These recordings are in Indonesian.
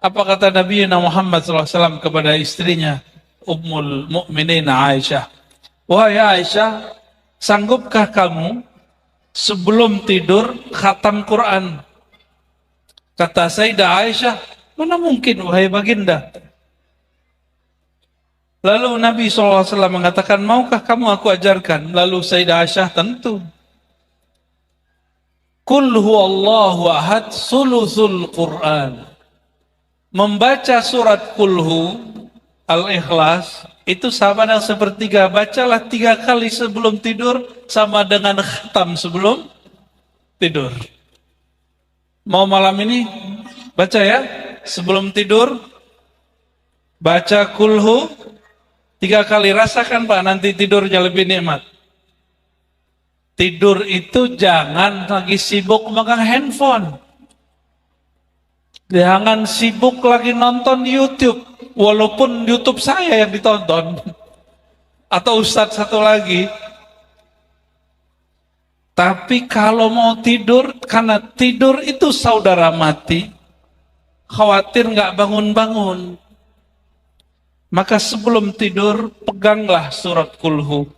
Apa kata Nabi Muhammad SAW kepada istrinya, Ummul Mukminin Aisyah? Wahai Aisyah, sanggupkah kamu sebelum tidur khatam Quran? Kata Sayyidah Aisyah, mana mungkin wahai baginda. Lalu Nabi SAW mengatakan, maukah kamu aku ajarkan? Lalu Sayyidah Aisyah, tentu. Qul huwallahu ahad sulusul Quran. Membaca surat Kulhu Al-Ikhlas itu sama dengan sepertiga. Bacalah 3 kali sebelum tidur sama dengan khatam sebelum tidur. Mau malam ini baca ya, sebelum tidur baca Kulhu 3 kali. Rasakan Pak, nanti tidurnya lebih nikmat. Tidur itu jangan lagi sibuk megang handphone. Jangan sibuk lagi nonton YouTube. Walaupun YouTube saya yang ditonton. Atau ustadz satu lagi. Tapi kalau mau tidur, karena tidur itu saudara mati, khawatir nggak bangun-bangun. Maka sebelum tidur, peganglah surat Kulhu.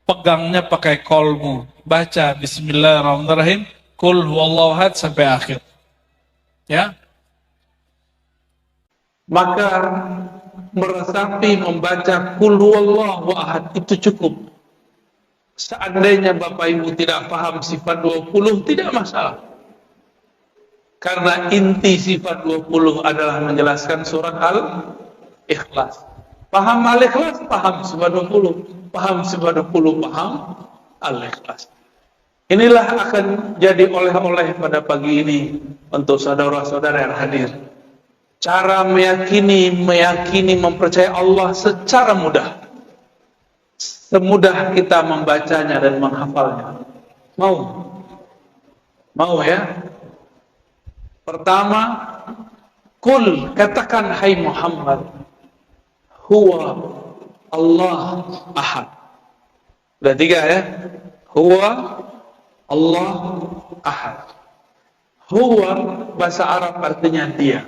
Pegangnya pakai kolbu. Baca Bismillahirrahmanirrahim. Qul huwallahu ahad sampai akhir. Ya. Maka meresapi membaca Qul huwallahu ahad itu cukup. Seandainya Bapak Ibu tidak paham sifat 20, tidak masalah. Karena inti sifat 20 adalah menjelaskan surat Al-Ikhlas. Paham Al-Ikhlas, paham sifat 20. Paham sifat 20, paham Al-Ikhlas. Inilah akan jadi oleh-oleh pada pagi ini untuk saudara-saudara yang hadir. Cara meyakini, mempercayai Allah secara mudah. Semudah kita membacanya dan menghafalnya. Mau ya? Pertama, Qul, katakan hai Muhammad, huwa Allah ahad. Udah 3 ya? Huwa Allah ahad. Huwa bahasa Arab artinya dia.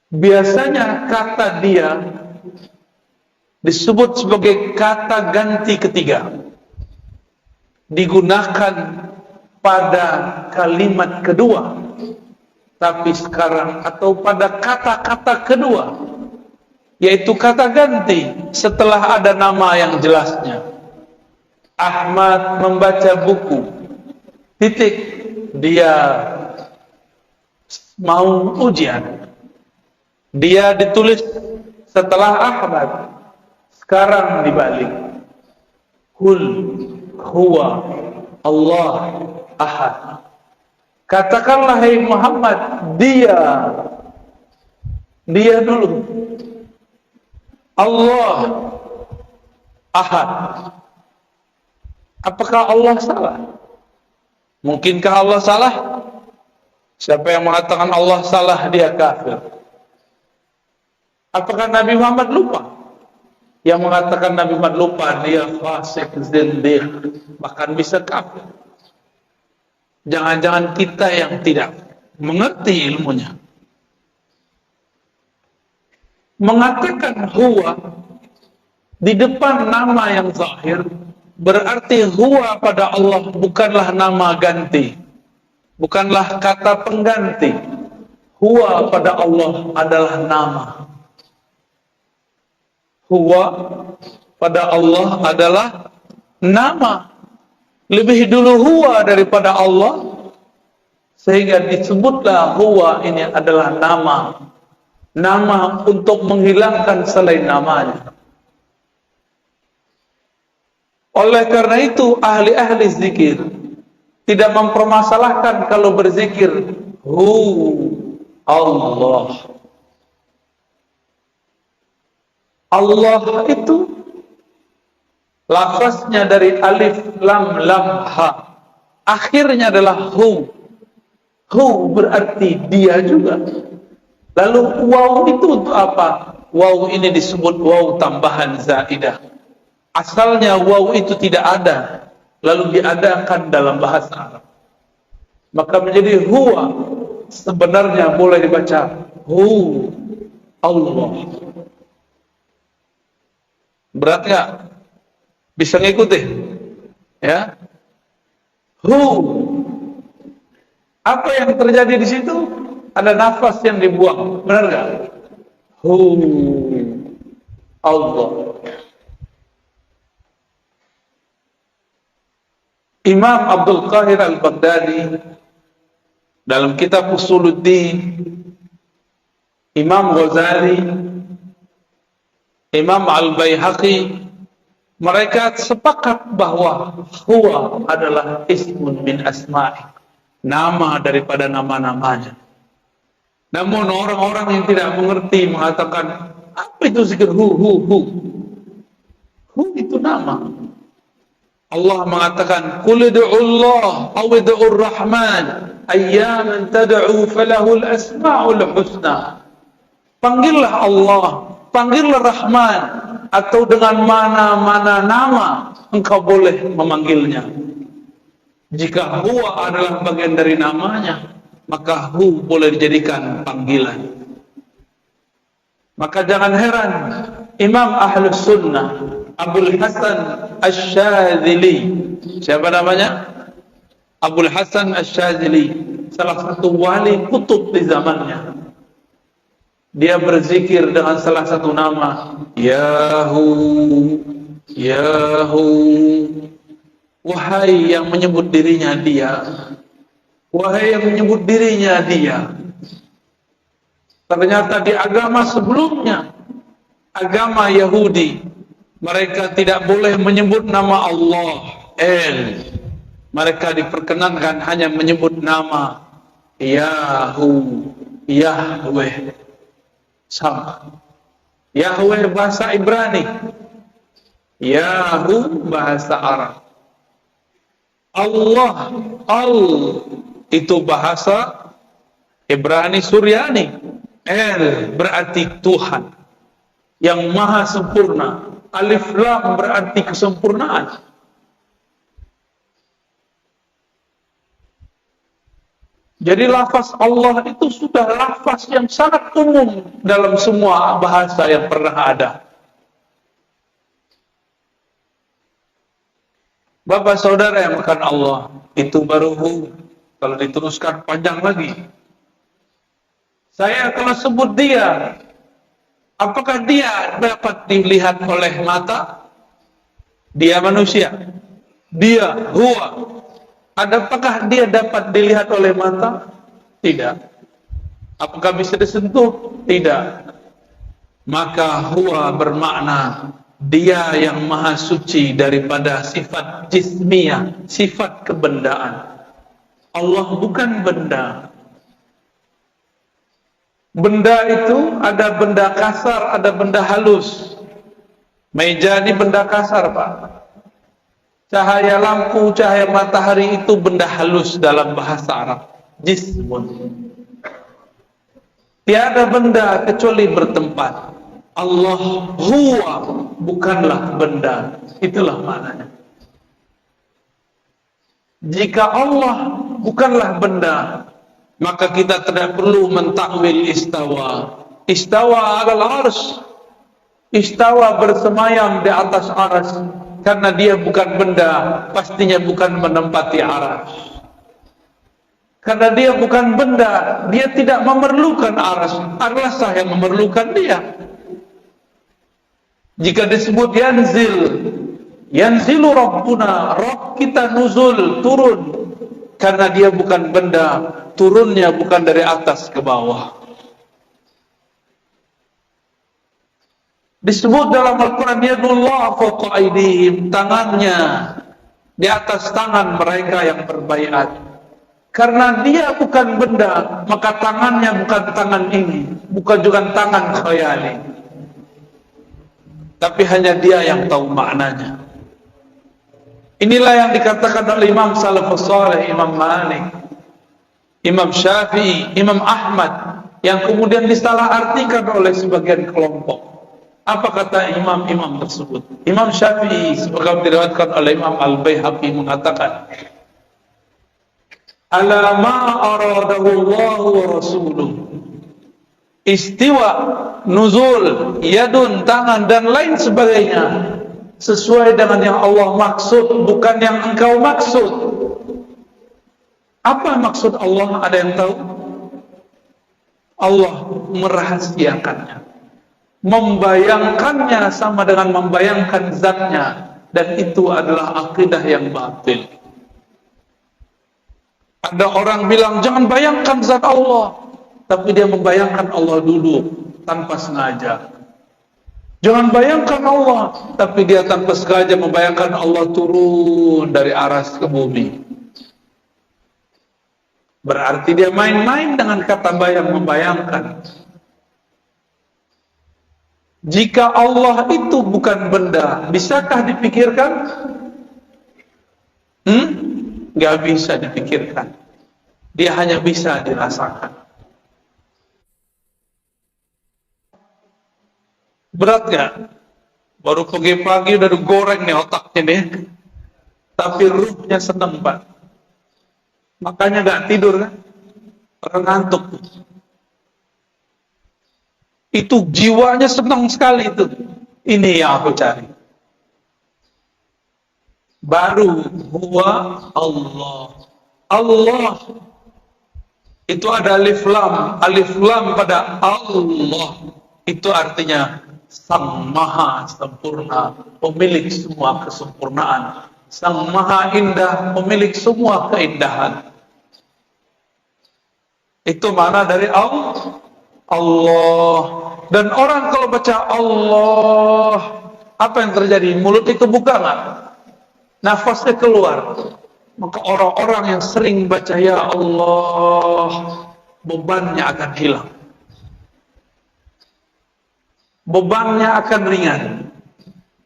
Biasanya kata dia disebut sebagai kata ganti ketiga. Digunakan pada kalimat kedua. Tapi sekarang atau pada kata-kata kedua, yaitu kata ganti setelah ada nama yang jelasnya. Ahmad membaca buku. Titik. Dia mau ujian. Dia ditulis setelah Ahmad. Sekarang dibalik. Qul huwa Allah ahad. Katakanlah hai Muhammad, dia dulu. Allah ahad. Apakah Allah salah? Mungkinkah Allah salah? Siapa yang mengatakan Allah salah, dia kafir. Apakah Nabi Muhammad lupa? Yang mengatakan Nabi Muhammad lupa, dia fasik, zindiq, bahkan bisa kafir. Jangan-jangan kita yang tidak mengerti ilmunya. Mengatakan huwa di depan nama yang zahir, berarti huwa pada Allah bukanlah nama ganti, bukanlah kata pengganti. Huwa pada Allah adalah nama. Huwa pada Allah adalah nama. Lebih dulu huwa daripada Allah, sehingga disebutlah huwa ini adalah nama. Nama untuk menghilangkan selain namanya. Oleh karena itu ahli-ahli zikir tidak mempermasalahkan kalau berzikir Allah. Allah itu lafaznya dari alif lam ha, akhirnya adalah hu. Hu berarti dia juga. Lalu waw itu untuk apa? Waw ini disebut waw tambahan zaidah. Asalnya waw itu tidak ada, lalu diadakan dalam bahasa Arab. Maka menjadi huwa. sebenarnya boleh dibaca Hu Allah. Berat nggak? Bisa ngikuti? Ya. Hu. Apa yang terjadi di situ? Ada nafas yang dibuang. Benar nggak? Hu Allah. Imam Abdul Qahir Al-Baghdadi dalam kitab Usuluddin, Imam Ghazali, Imam Al-Baihaqi, mereka sepakat bahwa huwa adalah ismun min asma'i, nama daripada nama-namanya. Namun orang-orang yang tidak mengerti mengatakan, apa itu zikir hu? Hu itu nama. Allah mengatakan, qul ud'ullaha aw ud'ur rahman ayyaman tad'u falahul asma'ul husna. Panggillah Allah, panggillah Rahman, atau dengan mana-mana nama engkau boleh memanggilnya. Jika huwa adalah bagian dari namanya, maka hu boleh dijadikan panggilan. Maka jangan heran Imam Ahlus Sunnah Abul Hasan Asy-Syadzili, siapa namanya? Abul Hasan Asy-Syadzili, salah satu wali kutub di zamannya. Dia berzikir dengan salah satu nama, Yahu, Yahu. Wahai yang menyebut dirinya dia, wahai yang menyebut dirinya dia. Ternyata di agama sebelumnya, agama Yahudi, mereka tidak boleh menyebut nama Allah, El. Mereka diperkenankan hanya menyebut nama Yahu, Yahweh. Sama. Yahweh bahasa Ibrani, Yahu bahasa Arab. Allah, Al itu bahasa Ibrani Suryani. El berarti Tuhan yang maha sempurna. Alif Lam berarti kesempurnaan. Jadi lafaz Allah itu sudah lafaz yang sangat umum dalam semua bahasa yang pernah ada. Bapak saudara yang makan Allah, itu baru hu. Kalau diteruskan panjang lagi. Saya kalau sebut dia, apakah dia dapat dilihat oleh mata? Dia manusia. Dia, huwa. Apakah dia dapat dilihat oleh mata? Tidak. Apakah bisa disentuh? Tidak. Maka huwa bermakna dia yang maha suci daripada sifat jismiyah, sifat kebendaan. Allah bukan benda. Benda itu ada benda kasar, ada benda halus. Meja ini benda kasar, Pak. Cahaya lampu, cahaya matahari itu benda halus dalam bahasa Arab. Jismun. Tiada benda kecuali bertempat. Allah huwa, bukanlah benda. Itulah maknanya. Jika Allah bukanlah benda, maka kita tidak perlu mentakwil istawa. Istawa adalah arsy. Istawa bersemayam di atas arsy. Karena dia bukan benda, pastinya bukan menempati arsy. Karena dia bukan benda, dia tidak memerlukan arsy. Arsy yang memerlukan dia. Jika disebut yanzil, yanzilu Rabbuna, Rabb kita nuzul, turun. Karena dia bukan benda, turunnya bukan dari atas ke bawah. Disebut dalam Al-Quran, yadullah fawqa aydihim, tangannya di atas tangan mereka yang berbaiat. Karena dia bukan benda, maka tangannya bukan tangan ini, bukan juga tangan khayali. Tapi hanya dia yang tahu maknanya. Inilah yang dikatakan oleh Imam Salafus Saleh, Imam Malik, Imam Syafi'i, Imam Ahmad, yang kemudian disalahartikan oleh sebagian kelompok. Apa kata imam-imam tersebut? Imam Syafi'i, sebagaimana diriwayatkan oleh Imam Al-Baihaqi, mengatakan, ala ma aradahu Allah wa rasuluh. Istiwa, nuzul, yadun, tangan dan lain sebagainya sesuai dengan yang Allah maksud, bukan yang engkau maksud. Apa maksud Allah? Ada yang tahu? Allah merahasiakannya, membayangkannya sama dengan membayangkan zatnya, dan itu adalah akidah yang batil. Ada orang bilang jangan bayangkan zat Allah, tapi dia membayangkan Allah dulu tanpa sengaja. Jangan bayangkan Allah, tapi dia tanpa sengaja membayangkan Allah turun dari aras ke bumi. Berarti dia main-main dengan kata membayangkan. Jika Allah itu bukan benda, bisakah dipikirkan? Gak bisa dipikirkan. Dia hanya bisa dirasakan. Berat gak? Baru pagi-pagi udah digoreng nih otaknya nih. Tapi ruhnya seneng, Pak. Makanya gak tidur kan? Orang ngantuk. Itu jiwanya senang sekali itu. Ini yang aku cari. Baru huwa Allah. Allah itu ada alif lam pada Allah. Itu artinya Sang Maha Sempurna, pemilik semua kesempurnaan. Sang Maha Indah, pemilik semua keindahan. Itu mana dari Allah. Dan orang kalau baca Allah, apa yang terjadi? Mulutnya kebuka nggak? Nafasnya keluar. Maka orang-orang yang sering baca ya Allah, bebannya akan hilang. Bebannya akan ringan.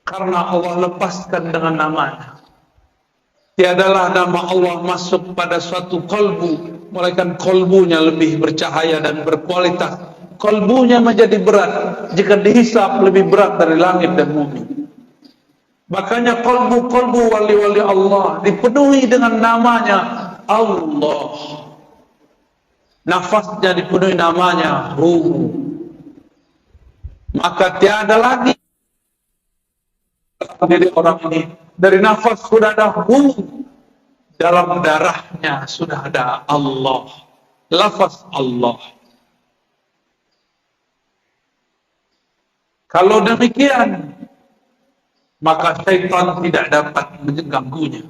Karena Allah lepaskan dengan namanya. Tiadalah nama Allah masuk pada suatu kolbu, melainkan kolbunya lebih bercahaya dan berkualitas. Kolbunya menjadi berat jika dihisap, lebih berat dari langit dan bumi. Makanya kolbu-kolbu wali-wali Allah dipenuhi dengan namanya Allah. Nafasnya dipenuhi namanya Ruh. Maka tiada lagi dari orang ini. Dari nafas sudah ada Ruh. Dalam darahnya sudah ada Allah. Lafaz Allah. Kalau demikian, maka syaitan tidak dapat mengganggunya.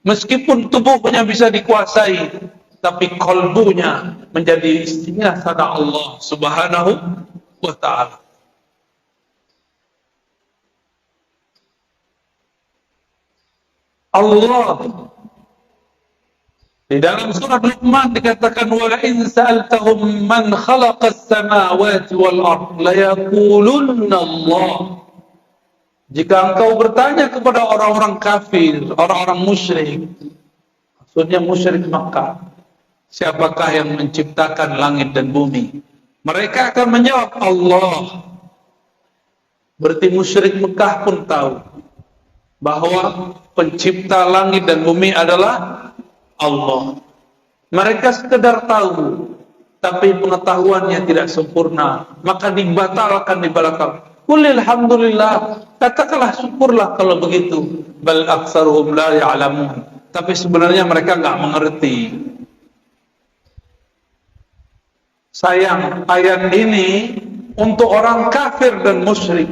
Meskipun tubuhnya bisa dikuasai, tapi kolbunya menjadi singgasana Allah Subhanahu wa ta'ala. Allah di dalam surat Luqman dikatakan wala in sa'altahum man khalaqas samawati wal ard la yaqulunna Allah. Jika engkau bertanya kepada orang-orang kafir, orang-orang musyrik, maksudnya musyrik Makkah, siapakah yang menciptakan langit dan bumi? Mereka akan menjawab Allah. Berarti musyrik Mekah pun tahu bahwa pencipta langit dan bumi adalah Allah. Mereka sekedar tahu, tapi pengetahuannya tidak sempurna, maka dibatalkan di belakang. Qul alhamdulillah, katakanlah syukurlah kalau begitu. Bal aktsaruhum la ya'lamun. Tapi sebenarnya mereka nggak mengerti. Sayang, ayat ini untuk orang kafir dan musyrik,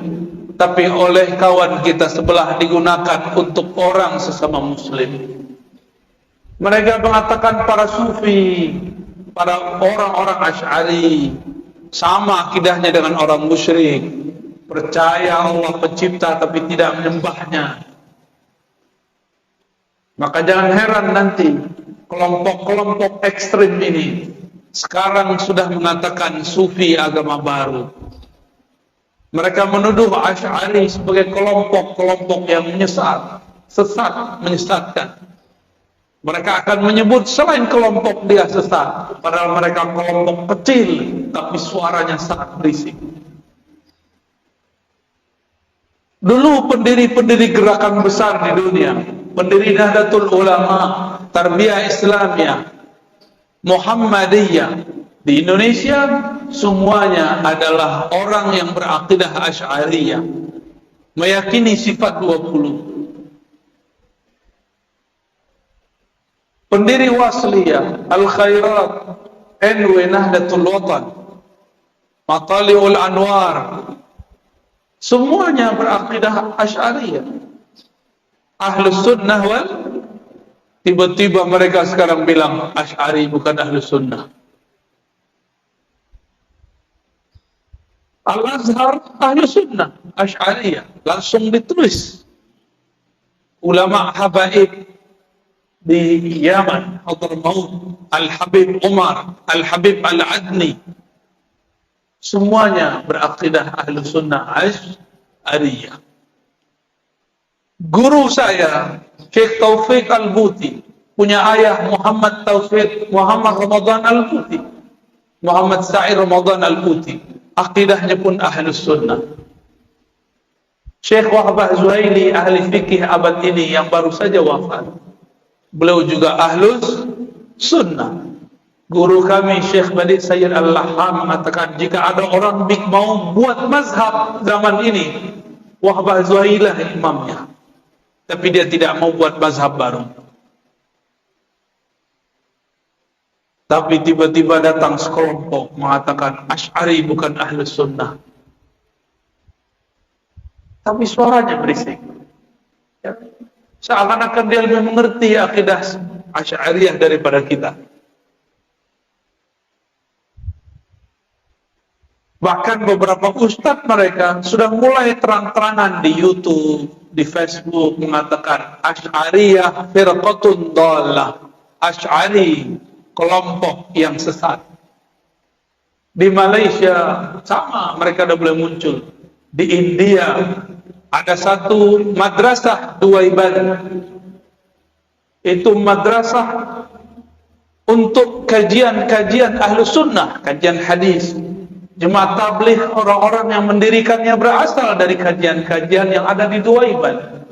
tapi oleh kawan kita sebelah digunakan untuk orang sesama muslim. Mereka mengatakan para sufi, para orang-orang Asy'ari sama akidahnya dengan orang musyrik, percaya Allah pencipta tapi tidak menyembahnya. Maka jangan heran nanti kelompok-kelompok ekstrim ini sekarang sudah mengatakan sufi agama baru. Mereka menuduh Asy'ari sebagai kelompok-kelompok yang menyesat, menyesatkan. Mereka akan menyebut selain kelompok dia sesat, padahal mereka kelompok kecil, tapi suaranya sangat berisik. Dulu pendiri-pendiri gerakan besar di dunia, pendiri Nahdlatul Ulama, Tarbiyah Islamiyah, Muhammadiyah di Indonesia semuanya adalah orang yang berakidah Asy'ariyah, meyakini sifat 20. Pendiri Wasliyah, Al-Khairat, NW Nahdlatul Watan, Matali'ul Anwar, semuanya berakidah Asy'ariyah. Ahlus Sunnah wal, tiba-tiba mereka sekarang bilang Asy'ari bukan Ahlus Sunnah. Al-Azhar Ahlus Sunnah, Asy'ariyah, langsung ditulis. Ulama habaib di Yaman, Hadramaut, Al-Habib Umar, Al-Habib Al-Adni, semuanya berakidah Ahlus Sunnah Asy'ariyah. Guru saya, Syekh Taufik Al-Buti, punya ayah Muhammad Taufik, Muhammad Ramadan Al-Buti, Muhammad Sa'id Ramadan Al-Buti, akidahnya pun Ahlus Sunnah. Syekh Wahbah Zuhaili, ahli fikih abad ini yang baru saja wafat, beliau juga Ahlus Sunnah. Guru kami Syekh Badi Sayyid Al-Laham mengatakan, jika ada orang mau buat mazhab zaman ini, Wahbah Zuhaili lah imamnya. Tapi dia tidak mau buat mazhab baru. Tapi tiba-tiba datang sekelompok mengatakan Asy'ari bukan Ahlus Sunnah. Tapi suaranya berisik. Ya. Seakan-akan dia lebih mengerti akidah Asy'ariyah daripada kita. Bahkan beberapa ustadz mereka sudah mulai terang-terangan di YouTube, di Facebook mengatakan Asy'ariyah firqatun dhalah, Asy'ari kelompok yang sesat. Di Malaysia sama, mereka sudah mulai muncul. Di India ada satu madrasah dua ibadah. Itu madrasah untuk kajian-kajian Ahlus Sunnah, kajian hadis. Jemaah tabligh, orang-orang yang mendirikannya berasal dari kajian-kajian yang ada di dua ibadah.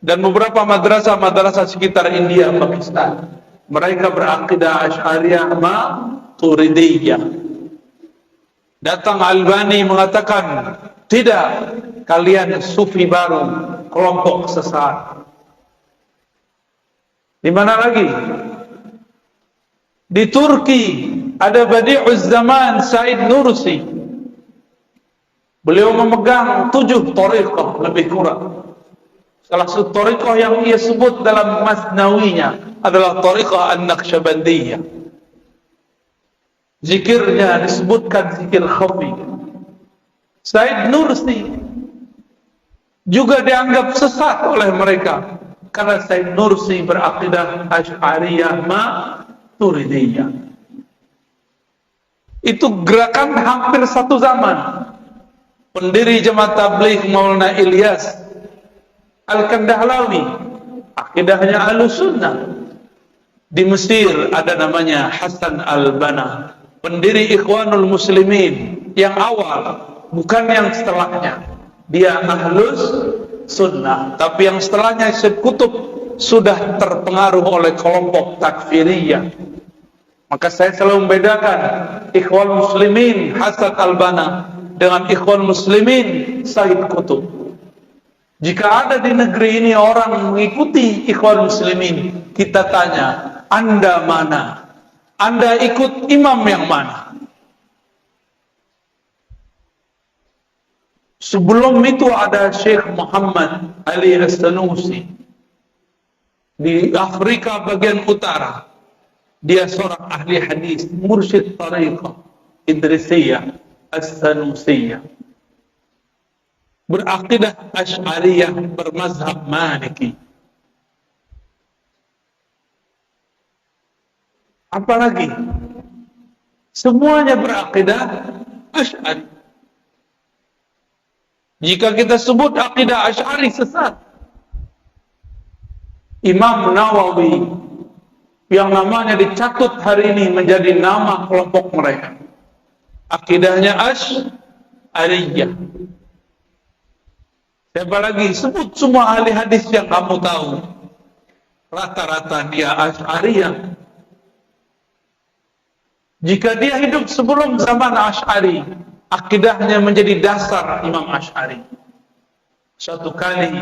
Dan beberapa madrasah-madrasah sekitar India, Pakistan, mereka berakidah Asy'ariyah Maturidiyah. Datang Albani mengatakan, tidak, kalian sufi baru, kelompok sesat. Di mana lagi? Di Turki ada Badi'uz Zaman Said Nursi. Beliau memegang 7 thariqah lebih kurang. Salah satu thariqah yang ia sebut dalam Masnawinya adalah thariqah An-Naqsyabandiyah. Zikirnya disebutkan zikir khafi. Said Nursi juga dianggap sesat oleh mereka karena Said Nursi berakidah Asy'ariyah Maturidiyah. Itu gerakan hampir satu zaman. Pendiri Jemaah Tabligh Maulana Ilyas Al-Kandahlawi, akidahnya Ahlus Sunnah. Di Mesir ada namanya Hasan Al-Banna, pendiri Ikhwanul Muslimin yang awal, bukan yang setelahnya. Dia Ahlus Sunnah, tapi yang setelahnya Syekh Qutb sudah terpengaruh oleh kelompok takfiriyah. Maka saya selalu membedakan Ikhwan Muslimin Hasan Al-Banna dengan Ikhwan Muslimin Said Qutb. Jika ada di negeri ini orang mengikuti Ikhwan Muslimin, kita tanya, Anda mana? Anda ikut imam yang mana? Sebelum itu ada Syekh Muhammad Ali As-Sanusi di Afrika bagian utara. Dia seorang ahli hadis, mursyid tariqah Idrisiyah As-Sanusiyah, berakidah Asy'ariyah, bermazhab Maliki. Apalagi semuanya berakidah Asy'ari. Jika kita sebut akidah Asy'ari sesat, Imam Nawawi yang namanya dicatut hari ini menjadi nama kelompok mereka, akidahnya Asy'ariyah. Siapa lagi? Sebut semua ahli hadis yang kamu tahu, rata-rata dia Asy'ariyah. Jika dia hidup sebelum zaman Asy'ari, akidahnya menjadi dasar Imam Asy'ari. Suatu kali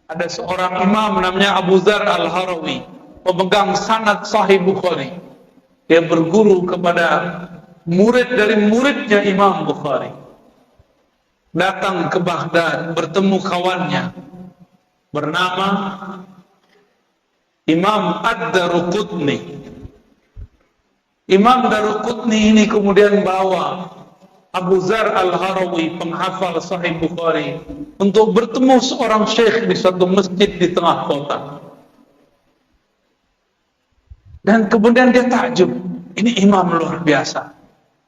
ada seorang imam namanya Abu Dzar Al-Harawi, pemegang sanad Sahih Bukhari. Dia berguru kepada murid dari muridnya Imam Bukhari. Datang ke Baghdad, bertemu kawannya bernama Imam Ad-Daruqutni. Imam Daruqutni ini kemudian bawa Abu Dzar Al-Harawi, penghafal Sahih Bukhari, untuk bertemu seorang syekh di suatu masjid di tengah kota. Dan kemudian dia takjub, ini imam luar biasa.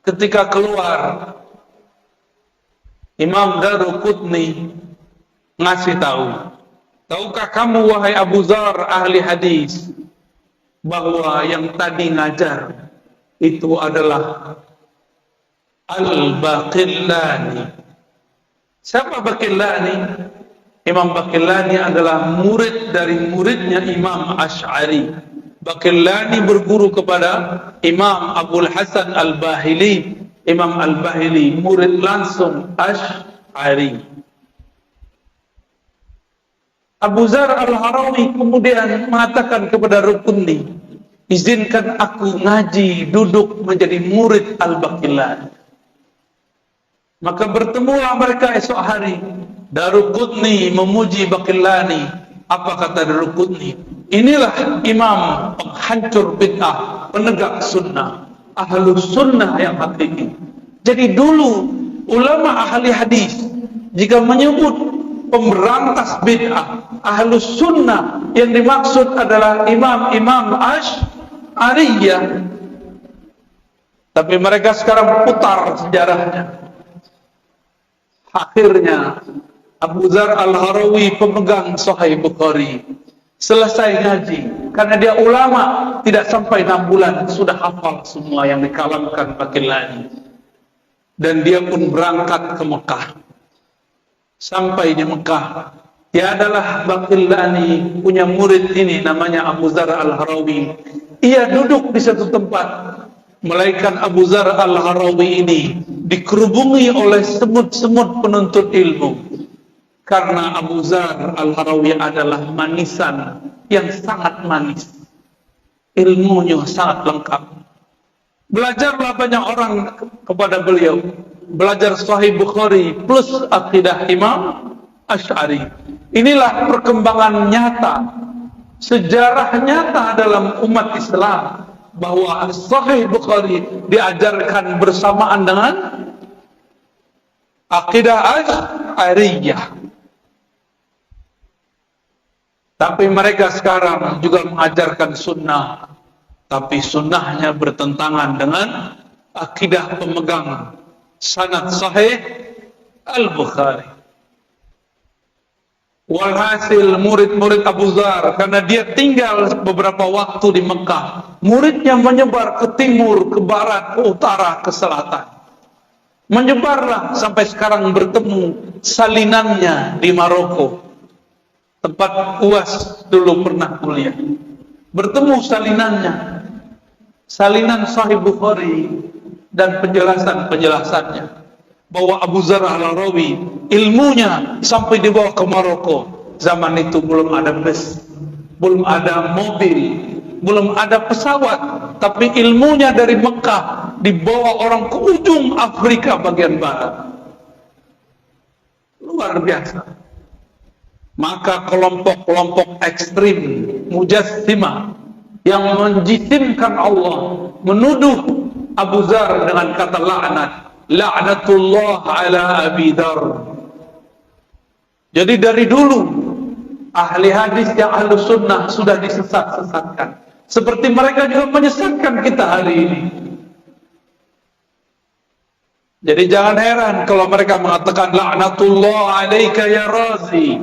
Ketika keluar, Imam Daruqutni ngasih tahu, tahukah kamu wahai Abu Dzar ahli hadis, bahwa yang tadi ngajar itu adalah Al-Baqillani. Siapa Baqillani? Imam Baqillani adalah murid dari muridnya Imam Asy'ari. Baqillani berguru kepada Imam Abul Hasan Al-Bahili. Imam Al-Bahili murid langsung Asy'ari. Abu Dzar Al-Harawi kemudian mengatakan kepada Rukunni, izinkan aku ngaji, duduk menjadi murid Al-Baqillani. Maka bertemulah mereka esok hari. Daruqutni memuji Baqillani. Apa kata Daruqutni? Inilah imam penghancur bid'ah, penegak sunnah, ahlus sunnah yang hakiki. Jadi dulu ulama ahli hadis jika menyebut pemberantas bid'ah, ahlus sunnah, yang dimaksud adalah imam-imam Asy'ariyah. Tapi mereka sekarang putar sejarahnya. Akhirnya Abu Dzar Al-Harawi, pemegang Sahih Bukhari, selesai ngaji, karena dia ulama, tidak sampai 6 bulan sudah hafal semua yang dikalamkan Baqillani. Dan dia pun berangkat ke Mekah. Sampai di Mekah, tiadalah Baqillani punya murid ini namanya Abu Dzar Al-Harawi. Ia duduk di satu tempat. Melainkan Abu Dzar Al-Harawi ini dikerubungi oleh semut-semut penuntut ilmu. Karena Abu Dzar Al-Harawi adalah manisan yang sangat manis. Ilmunya sangat lengkap. Belajarlah banyak orang kepada beliau. Belajar Sahih Bukhari plus akidah Imam Asy'ari. Inilah perkembangan nyata, sejarah nyata dalam umat Islam, bahwa Sahih Bukhari diajarkan bersamaan dengan akidah Asy'ariyah. Tapi mereka sekarang juga mengajarkan sunnah, tapi sunnahnya bertentangan dengan akidah pemegang sanad Sahih Al-Bukhari. Walhasil murid-murid Abu Dzar, karena dia tinggal beberapa waktu di Mekah, muridnya menyebar ke timur, ke barat, ke utara, ke selatan. Menyebarlah sampai sekarang bertemu salinannya di Maroko, tempat UAS dulu pernah kuliah. Bertemu salinannya, salinan Sahih Bukhari dan penjelasan-penjelasannya. Bahwa Abu Dzar Al-Harawi ilmunya sampai dibawa ke Maroko. Zaman itu belum ada bus, belum ada mobil, belum ada pesawat, tapi ilmunya dari Mekah dibawa orang ke ujung Afrika bagian barat. Luar biasa. Maka kelompok-kelompok ekstrim Mujassimah yang menjisimkan Allah menuduh Abu Dzar dengan kata laknat. La'natullah ala Abi Dzar. Jadi dari dulu ahli hadis yang ahlu sunnah sudah disesat-sesatkan, seperti mereka juga menyesatkan kita hari ini. Jadi jangan heran kalau mereka mengatakan la'natullah alaika ya Razi.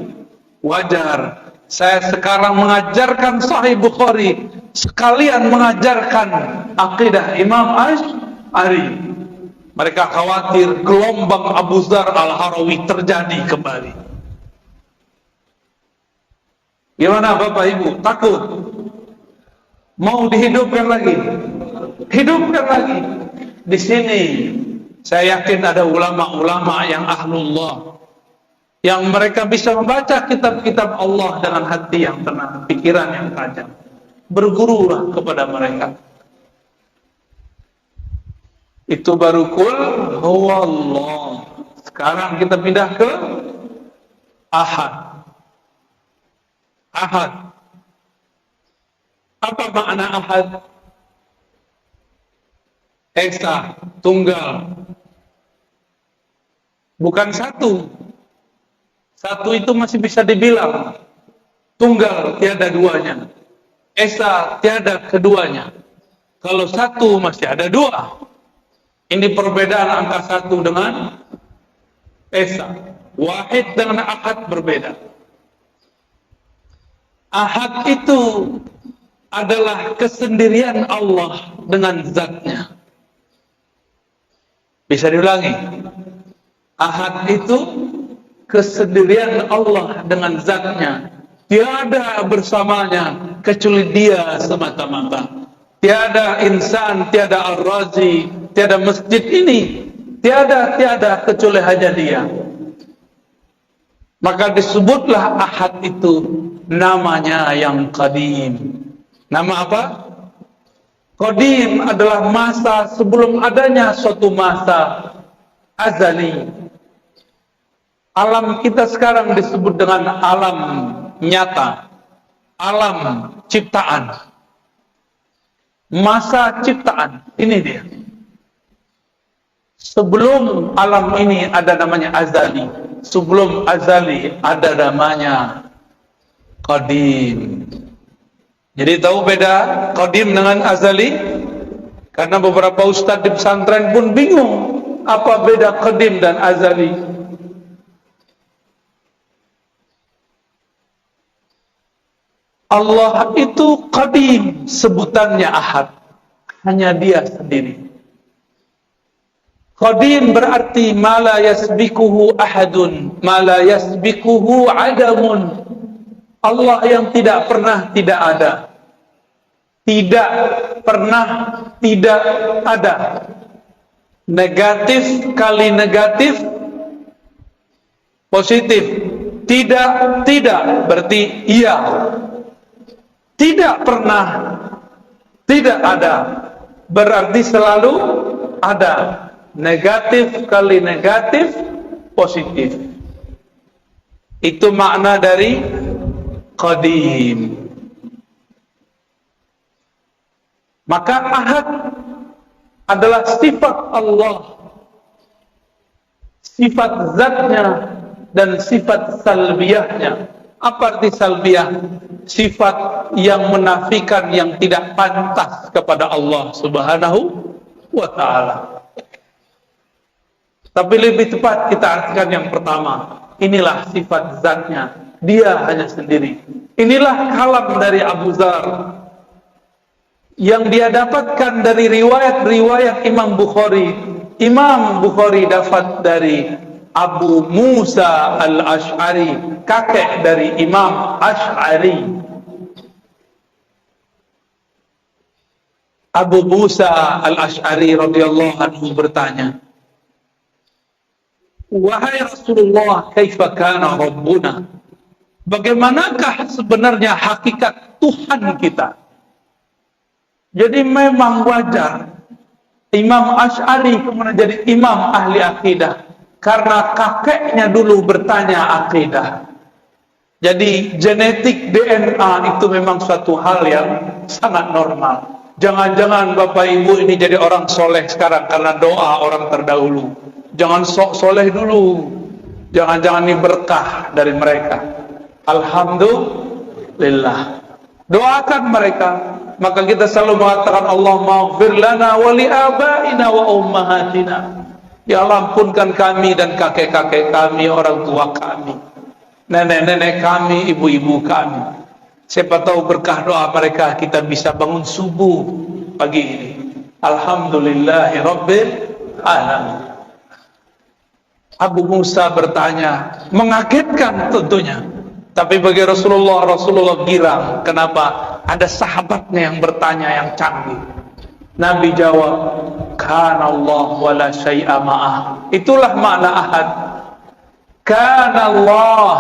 Wajar. Saya sekarang mengajarkan Sahih Bukhari, sekalian mengajarkan akidah Imam Asy'ari. Mereka khawatir gelombang Abu Dzar Al-Harawi terjadi kembali. Gimana Bapak Ibu? Takut? Mau dihidupkan lagi, hidupkan lagi. Di sini saya yakin ada ulama-ulama yang ahlullah, yang mereka bisa membaca kitab-kitab Allah dengan hati yang tenang, pikiran yang tajam. Bergurulah kepada mereka. Itu baru kul huwallah. Sekarang kita pindah ke ahad. Ahad. Apa makna ahad? Esa, tunggal. Bukan satu. Satu itu masih bisa dibilang. Tunggal, tiada duanya. Esa, tiada keduanya. Kalau satu masih ada dua. Ini perbedaan angka satu dengan esa. Wahid dengan ahad berbeda. Ahad itu adalah kesendirian Allah dengan zatnya. Bisa diulangi. Ahad itu kesendirian Allah dengan zatnya. Tiada bersamanya kecuali dia semata-mata. Tiada insan, tiada ar-razi, tiada masjid ini, tiada kecuali hanya dia. Maka disebutlah ahad itu namanya yang qadim. Nama apa? Qadim adalah masa sebelum adanya suatu masa azali. Alam kita sekarang disebut dengan alam nyata, alam ciptaan. Masa ciptaan, ini dia. Sebelum alam ini ada namanya azali. Sebelum azali ada namanya qadim. Jadi tahu beda qadim dengan azali? Karena beberapa ustadz di pesantren pun bingung apa beda qadim dan azali. Allah itu qadim, sebutannya ahad, hanya dia sendiri. Qadim berarti ma la yasbikuhu ahadun, ma la yasbikuhu adamun. Allah yang tidak pernah tidak ada. Tidak pernah tidak ada. Negatif kali negatif positif. Tidak berarti iya. Tidak pernah tidak ada berarti selalu ada. Negatif kali negatif positif. Itu makna dari qadim. Maka ahad adalah sifat Allah, sifat zatnya dan sifat salbiyahnya. Apa arti salbiyah? Sifat yang menafikan yang tidak pantas kepada Allah Subhanahu wa ta'ala. Tapi lebih tepat kita artikan yang pertama. Inilah sifat zatnya. Dia hanya sendiri. Inilah kalam dari Abu Dzar yang dia dapatkan dari riwayat-riwayat Imam Bukhari. Imam Bukhari dapat dari Abu Musa al-Ash'ari, kakek dari Imam Ash'ari. Abu Musa al-Ash'ari radhiyallahu anhu bertanya, wahai Rasulullah, kaifa kana Rabbuna? Bagaimanakah sebenarnya hakikat Tuhan kita? Jadi memang wajar Imam Ash'ari kemudian jadi imam ahli akidah karena kakeknya dulu bertanya akidah. Jadi genetik DNA itu memang suatu hal yang sangat normal. Jangan-jangan Bapak Ibu ini jadi orang soleh sekarang karena doa orang terdahulu. Jangan sok soleh dulu. Jangan-jangan ini berkah dari mereka. Alhamdulillah. Doakan mereka. Maka kita selalu mengatakan Allahumma ighfir lana wa li abaina wa ummahatina. Ya Allah, ampunkan kami dan kakek-kakek kami, orang tua kami, nenek-nenek kami, ibu-ibu kami. Siapa tahu berkah doa mereka kita bisa bangun subuh pagi ini. Alhamdulillahi rabbil alamin. Abu Musa bertanya, mengagetkan tentunya. Tapi bagi Rasulullah girang. Kenapa? ada sahabatnya yang bertanya yang canggih. Nabi jawab, kana Allah wala syai'a ma'ah. Itulah makna ahad. Kana Allah,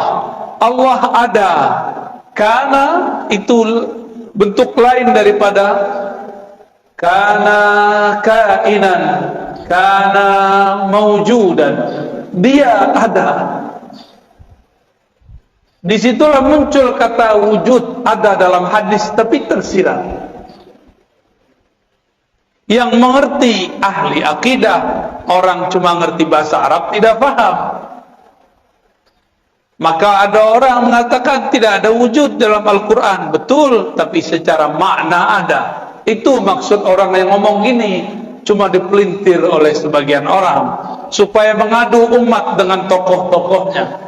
Allah ada. Kana itu bentuk lain daripada kana kainan, kana maujudan. Dia ada. Disitulah muncul kata wujud, ada dalam hadis, tapi tersirat. Yang mengerti ahli akidah, orang cuma ngerti bahasa Arab tidak paham. Maka ada orang mengatakan tidak ada wujud dalam Al-Quran. Betul, tapi secara makna ada. Itu maksud orang yang ngomong gini, cuma dipelintir oleh sebagian orang supaya mengadu umat dengan tokoh-tokohnya.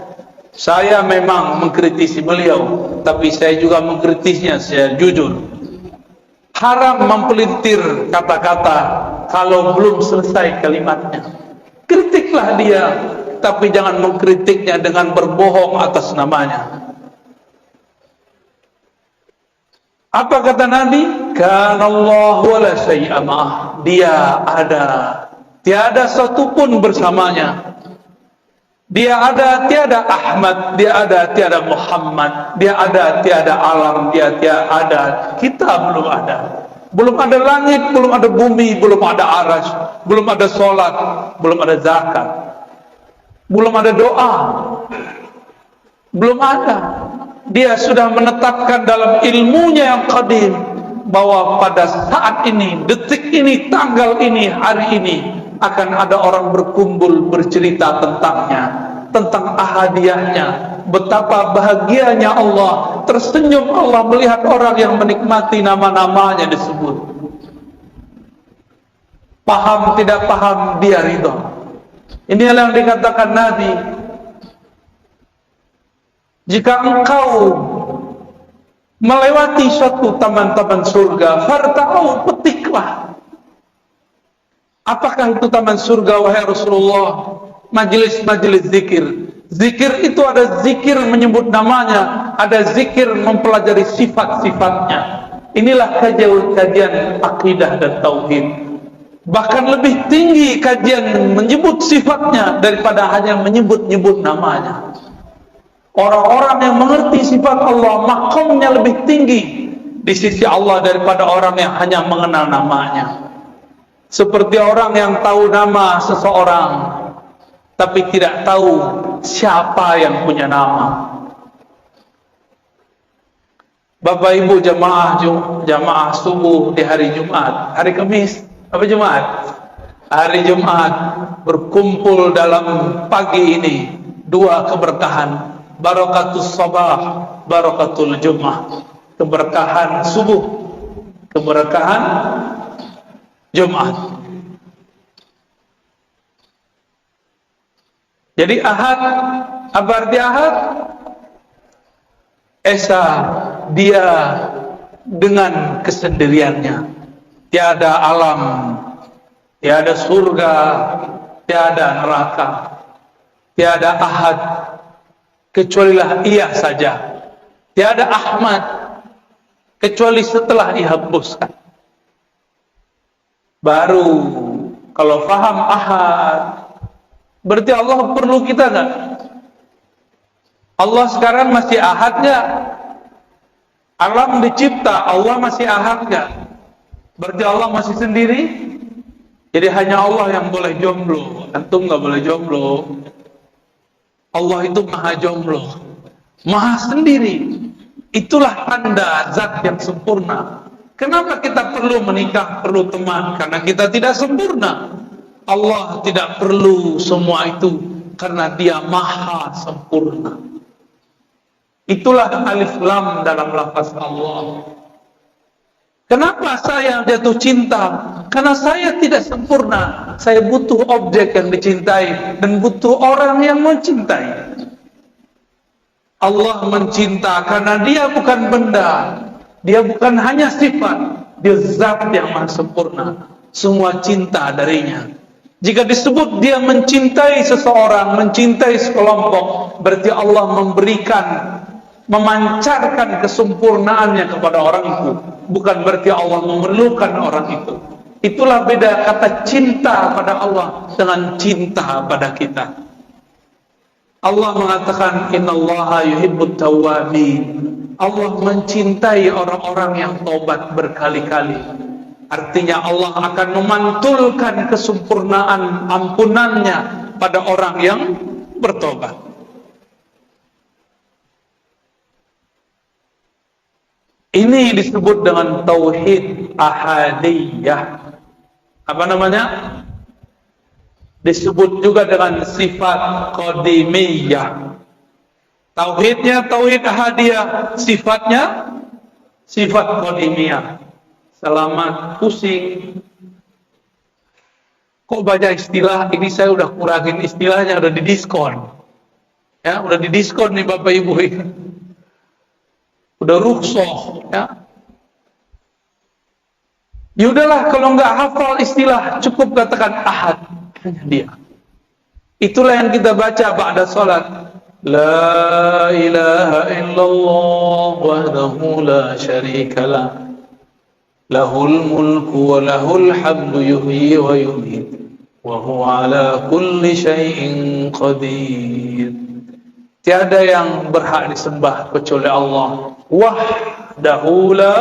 Saya memang mengkritisi beliau, tapi saya juga mengkritisnya secara jujur. Haram mempelintir kata-kata kalau belum selesai kalimatnya. Kritiklah dia, tapi jangan mengkritiknya dengan berbohong atas namanya. Apa kata Nabi? Kana Allah wala syai'a ma'ah. Dia ada, tiada satu pun bersamanya. Dia ada, tiada Ahmad. Dia ada, tiada Muhammad. Dia ada, tiada alam. Dia tiada ada. Kita belum ada. Belum ada langit, belum ada bumi, belum ada arasy, belum ada sholat, belum ada zakat, belum ada doa, belum ada. Dia sudah menetapkan dalam ilmunya yang qadim bahwa pada saat ini, detik ini, tanggal ini, hari ini akan ada orang berkumpul bercerita tentangnya, tentang ahadiyahnya, betapa bahagianya Allah, tersenyum Allah melihat orang yang menikmati nama-namanya disebut. Paham tidak paham, dia ridho. Inilah yang dikatakan Nabi, jika engkau melewati suatu taman-taman surga, farta'u, petiklah. Apakah itu taman surga, wahai Rasulullah? Majelis-majelis zikir. Zikir itu ada zikir menyebut namanya, ada zikir mempelajari sifat-sifatnya. Inilah kajian akidah dan tauhid. Bahkan lebih tinggi kajian menyebut sifatnya daripada hanya menyebut-nyebut namanya. Orang-orang yang mengerti sifat Allah, makamnya lebih tinggi di sisi Allah daripada orang yang hanya mengenal namanya. Seperti orang yang tahu nama seseorang tapi tidak tahu siapa yang punya nama. Bapak Ibu jamaah subuh di hari Jumat, hari Kamis, apa Jumat? Hari Jumat berkumpul dalam pagi ini dua keberkahan, barakatus sabah, barakatul Jumat. Keberkahan subuh, keberkahan Jumat. Jadi ahad, apa arti ahad? Esa, dia dengan kesendiriannya, tiada alam, tiada surga, tiada neraka, tiada ahad kecualilah ia saja, tiada Ahmad kecuali setelah dihapuskan. Baru kalau paham ahad, berarti Allah perlu kita enggak? Allah sekarang masih ahad enggak? Alam dicipta, Allah masih ahad enggak? Berarti Allah masih sendiri? Jadi hanya Allah yang boleh jomblo, antum enggak boleh jomblo. Allah itu maha jomblo, maha sendiri. Itulah tanda zat yang sempurna. Kenapa kita perlu menikah, perlu teman? Karena kita tidak sempurna. Allah tidak perlu semua itu karena dia maha sempurna. Itulah alif lam dalam lafaz Allah. Kenapa saya jatuh cinta? Karena saya tidak sempurna. Saya butuh objek yang dicintai dan butuh orang yang mencintai. Allah mencinta karena dia bukan benda, dia bukan hanya sifat, dia zat yang maha sempurna. Semua cinta darinya. Jika disebut dia mencintai seseorang, mencintai sekelompok, berarti Allah memberikan memancarkan kesempurnaannya kepada orang itu, bukan berarti Allah memerlukan orang itu. Itulah beda kata cinta pada Allah dengan cinta pada kita. Allah mengatakan innallaha yuhibbut tawwabin. Allah mencintai orang-orang yang taubat berkali-kali. Artinya Allah akan memantulkan kesempurnaan ampunannya pada orang yang bertobat. Ini disebut dengan tauhid ahadiyah. Apa namanya? Disebut juga dengan sifat qadimiyah. Tauhidnya tauhid ahadiyah, sifatnya sifat qadimiyah. Selamat, pusing. Kok baca istilah ini, saya udah kurangin istilahnya, udah didiskon. Ya, udah didiskon nih Bapak Ibu. Udah rukhsah, ya. Yaudahlah, kalau nggak hafal istilah, cukup katakan ahad. Hanya dia. Itulah yang kita baca ba'da salat. La ilaha illallah wahdahu la syarikalah. Lahul mulku wa lahul hamdu yuhyi wa yumiit wa huwa ala kulli syai'in qadir. Tiada yang berhak disembah kecuali Allah. Wahdahu la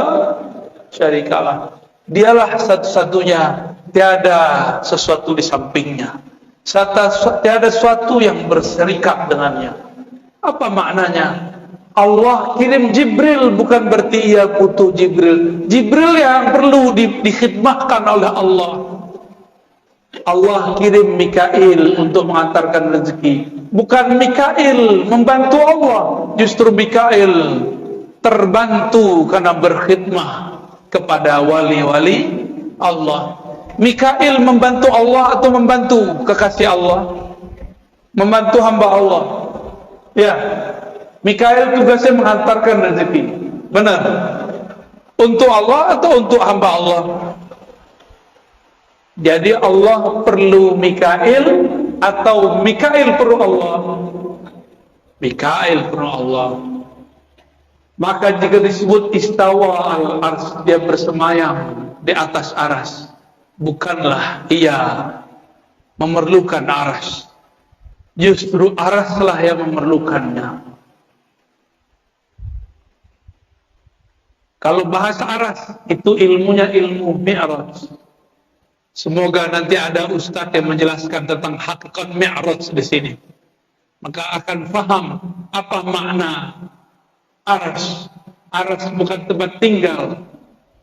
syarikalah. Dialah satu-satunya, tiada sesuatu di sampingnya. Tiada sesuatu yang berserikat dengannya. Apa maknanya? Allah kirim Jibril bukan berarti ia butuh Jibril. Jibril yang perlu dikhidmahkan oleh Allah. Allah kirim Mikail untuk mengantarkan rezeki. Bukan Mikail membantu Allah. Justru Mikail terbantu karena berkhidmah kepada wali-wali Allah. Mikail membantu Allah atau membantu kekasih Allah? Membantu hamba Allah. Ya. Mikail tugasnya menghantarkan rezeki. Benar. Untuk Allah atau untuk hamba Allah? Jadi Allah perlu Mikail atau Mikail perlu Allah? Mikail perlu Allah. Maka jika disebut istawa al-ars, dia bersemayam di atas aras, bukanlah ia memerlukan aras. Justru araslah yang memerlukannya. Kalau bahasa aras, itu ilmunya ilmu mi'raj. Semoga nanti ada ustaz yang menjelaskan tentang hakikat mi'raj di sini. Maka akan paham apa makna aras. Aras bukan tempat tinggal,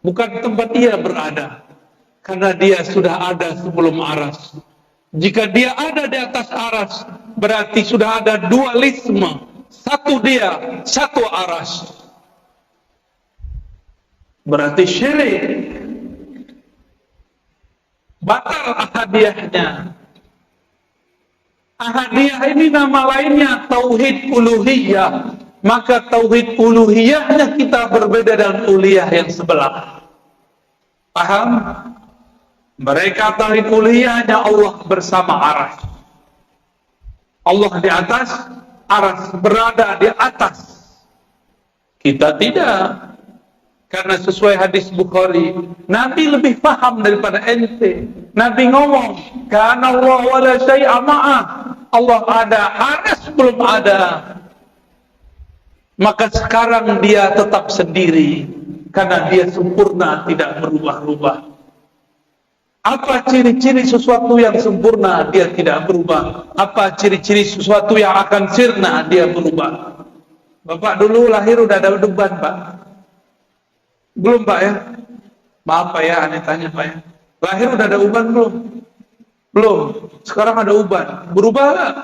bukan tempat ia berada, karena dia sudah ada sebelum aras. Jika dia ada di atas aras, berarti sudah ada dualisme. Satu dia, satu aras. Berarti syirik. Batal ahadiyahnya. Ahadiyah ini nama lainnya tauhid uluhiyah. Maka tauhid uluhiyahnya kita berbeda dengan uluhiyah yang sebelah. Paham? Mereka tauhid uluhiyahnya Allah bersama aras. Allah di atas, aras berada di atas. Kita tidak. Karena sesuai hadis Bukhari, Nabi lebih paham daripada ente. Nabi ngomong, "Kana Allah wa la syai'a ma'ah." Allah ada, aras belum ada. Maka sekarang dia tetap sendiri karena dia sempurna, tidak berubah-ubah. Apa ciri-ciri sesuatu yang sempurna? Dia tidak berubah. Apa ciri-ciri sesuatu yang akan sirna? Dia berubah. Bapak dulu lahir udah ada beban, Pak? Belum, Pak, ya? Maaf, Pak, ya, aneh tanya, Pak, ya. Lahir udah ada uban belum? Belum. Sekarang ada uban. Berubah nggak?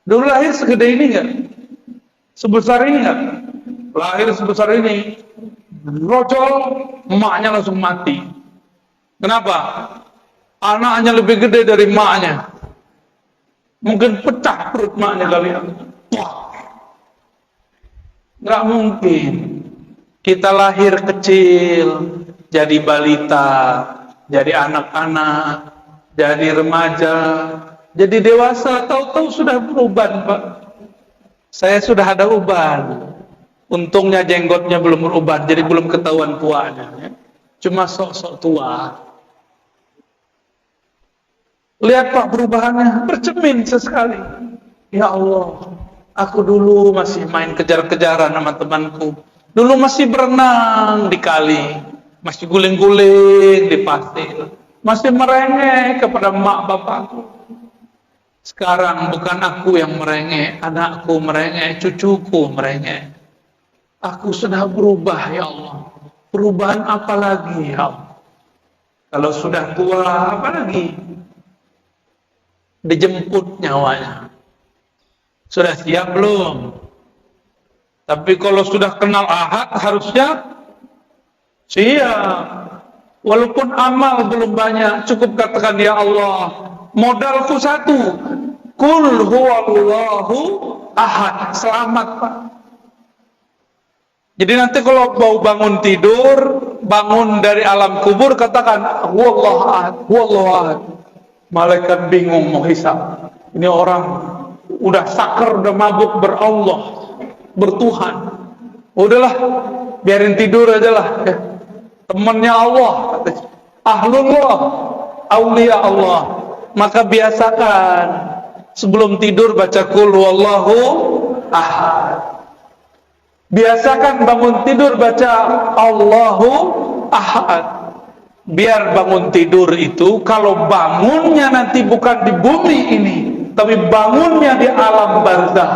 Dulu lahir segede ini nggak? Sebesar ini nggak? Lahir sebesar ini, rojol, emaknya langsung mati. Kenapa? Anaknya lebih gede dari emaknya. Mungkin pecah perut emaknya kali ya. Nggak mungkin. Kita lahir kecil, jadi balita, jadi anak-anak, jadi remaja, jadi dewasa, tahu-tahu sudah beruban, Pak. Saya sudah ada uban. Untungnya jenggotnya belum berubah, jadi belum ketahuan tuanya. Ya. Cuma sok-sok tua. Lihat Pak perubahannya, bercermin sesekali. Ya Allah, aku dulu masih main kejar-kejaran sama temanku. Dulu masih berenang di kali, masih guling-guling di pasir, masih merengek kepada mak bapakku. Sekarang bukan aku yang merengek, anakku merengek, cucuku merengek. Aku sudah berubah ya Allah. Perubahan apa lagi ya Allah? Kalau sudah tua apa lagi? Dijemput nyawanya. Sudah siap belum? Tapi kalau sudah kenal ahad harusnya siap. Walaupun amal belum banyak, cukup katakan ya Allah, modalku satu, Qul huwallahu ahad. Selamat Pak. Jadi nanti kalau mau bangun tidur, bangun dari alam kubur, katakan huwallahu ahad, huwallahu ahad. Malaikat bingung mau hisab. Ini orang udah sakar, udah mabuk berallah, bertuhan. Udahlah, biarin tidur aja lah. Ya. Temannya Allah, ahlullah, aulia Allah. Maka biasakan sebelum tidur baca qul huwallahu ahad. Biasakan bangun tidur baca Allahu ahad. Biar bangun tidur itu, kalau bangunnya nanti bukan di bumi ini, tapi bangunnya di alam barzakh,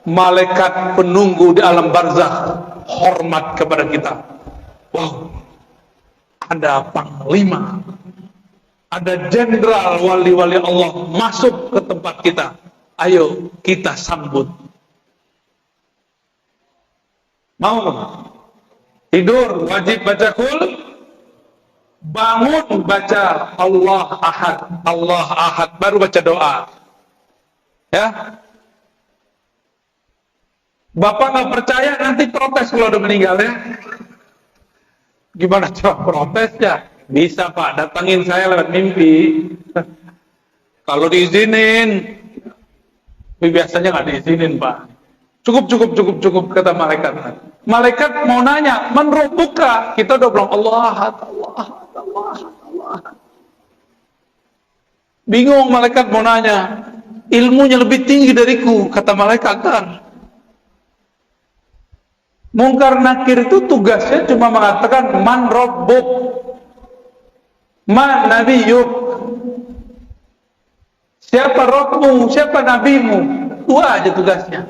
malaikat penunggu di alam barzakh hormat kepada kita. Wow, ada panglima, ada jenderal wali-wali Allah masuk ke tempat kita. Ayo kita sambut. Mau tidur wajib baca qul, bangun baca Allah ahad, Allah ahad, baru baca doa. Ya, Bapak nggak percaya nanti protes kalau udah meninggal ya. Gimana coba protesnya? Bisa Pak, datangin saya lewat mimpi. Kalau diizinin, tapi biasanya nggak diizinin Pak. Cukup kata malaikat. Malaikat mau nanya, man rabbuka? Kita udah bilang Allah ahad, Allah ahad, Allah ahad, Allah ahad. Bingung malaikat mau nanya, ilmunya lebih tinggi dariku, kata malaikat kan. Mungkar nakir itu tugasnya cuma mengatakan man rabbuk, man nabiyuk, siapa Rabbmu, siapa nabimu, itu aja tugasnya.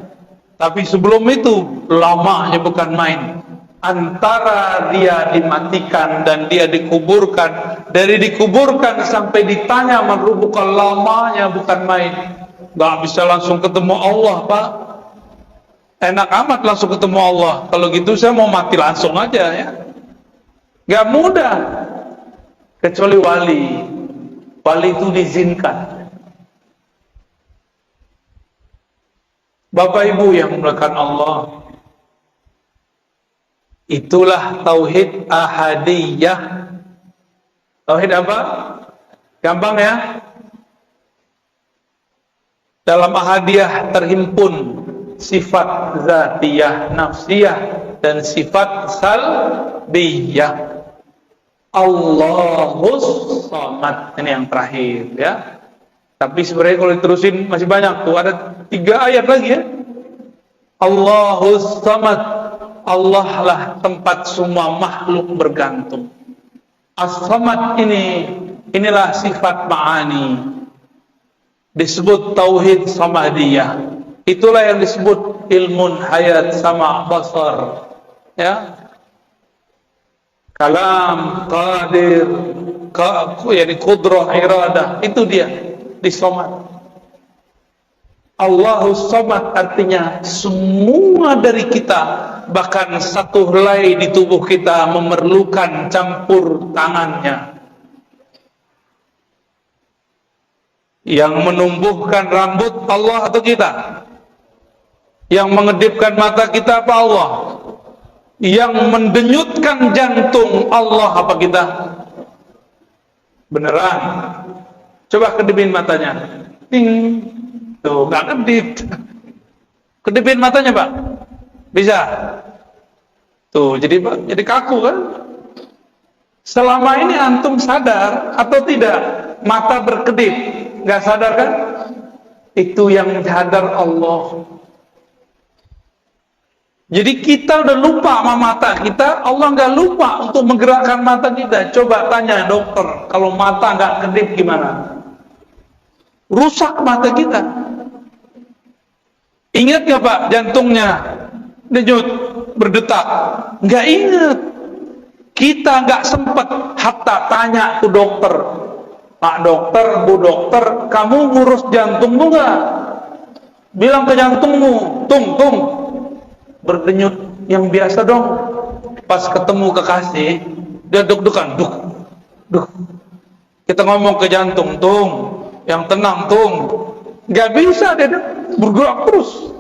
Tapi sebelum itu lamanya bukan main. Antara dia dimatikan dan dia dikuburkan, dari dikuburkan sampai ditanya man rabbuka, lamanya bukan main. Gak bisa langsung ketemu Allah Pak. Enak amat langsung ketemu Allah. Kalau gitu saya mau mati langsung aja ya. Gak mudah. Kecuali wali. Wali itu diizinkan. Bapak Ibu yang dimuliakan Allah, itulah tauhid ahadiyah. Tauhid apa? Gampang ya. Dalam ahadiyah terhimpun sifat zatiyah, nafsiyah, dan sifat salbiyah. Allahus samad, ini yang terakhir ya. Tapi sebenarnya kalau diterusin masih banyak tuh, ada 3 ayat lagi ya. Allahus samad, Allah lah tempat semua makhluk bergantung. As-samad inilah sifat ma'ani, disebut tauhid samadiyah. Itulah yang disebut ilmun hayat sama basar ya. Kalam, qadir, yani qudrah, iradah, itu dia di samad. Allahus samad artinya semua dari kita, bahkan satu helai di tubuh kita memerlukan campur tangannya. Yang menumbuhkan rambut Allah atau kita? Yang mengedipkan mata kita apa Allah? Yang mendenyutkan jantung Allah apa kita? Beneran? Coba kedipin matanya. Ting. Tuh, gak kedip. Kedipin matanya Pak. Bisa? Tuh, jadi kaku kan? Selama ini antum sadar atau tidak? Mata berkedip, nggak sadar kan? Itu yang sadar Allah. Jadi kita udah lupa sama mata kita, Allah nggak lupa untuk menggerakkan mata kita. Coba tanya dokter, kalau mata nggak kedip gimana? Rusak mata kita. Ingat nggak Pak, jantungnya denyut, berdetak? Nggak ingat. Kita nggak sempat hatta tanya ke dokter, Pak dokter, Bu dokter, kamu ngurus jantungmu nggak? Bilang ke jantungmu, tung, berdenyut yang biasa dong. Pas ketemu kekasih, dia deg-degan, duk. Kita ngomong ke jantung, tung, yang tenang, tung. Nggak bisa, dia bergerak terus.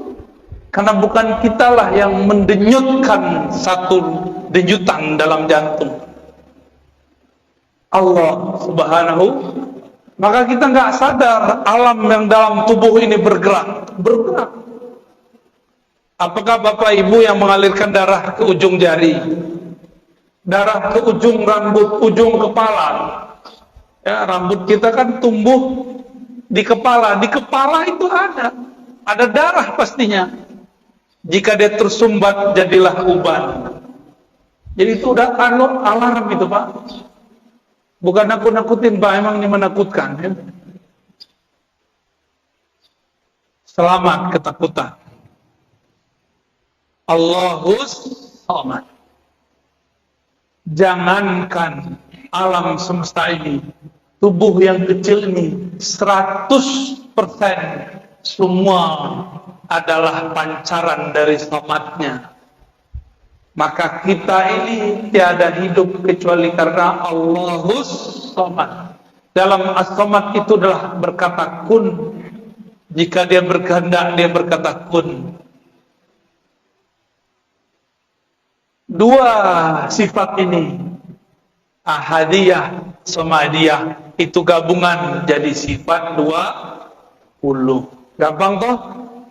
Karena bukan kitalah yang mendenyutkan satu denyutan dalam jantung, Allah Subhanahu. Maka kita nggak sadar alam yang dalam tubuh ini bergerak. Apakah Bapak Ibu yang mengalirkan darah ke ujung jari, darah ke ujung rambut, ujung kepala? Ya, rambut kita kan tumbuh di kepala. Di kepala itu ada darah pastinya. Jika dia tersumbat, jadilah uban. Jadi itu udah alarm itu Pak. Bukan nakut-nakutin Pak, emang ini menakutkan ya? Selamat ketakutan. Allahus Samad. Jangankan alam semesta ini, tubuh yang kecil ini 100% semua adalah pancaran dari Samadnya. Maka kita ini tiada hidup kecuali karena Allahus Samad. Dalam As-Samad itu adalah berkata kun. Jika dia berkehendak, dia berkata kun. Dua sifat ini, ahadiyah, samadiyah, itu gabungan jadi sifat 20. Gampang toh?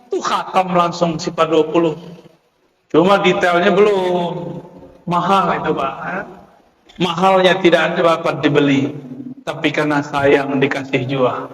Itu khatam langsung sifat 20. Cuma detailnya belum. Mahal itu Pak. Mahalnya tidak dapat dibeli. Tapi karena sayang dikasih jua.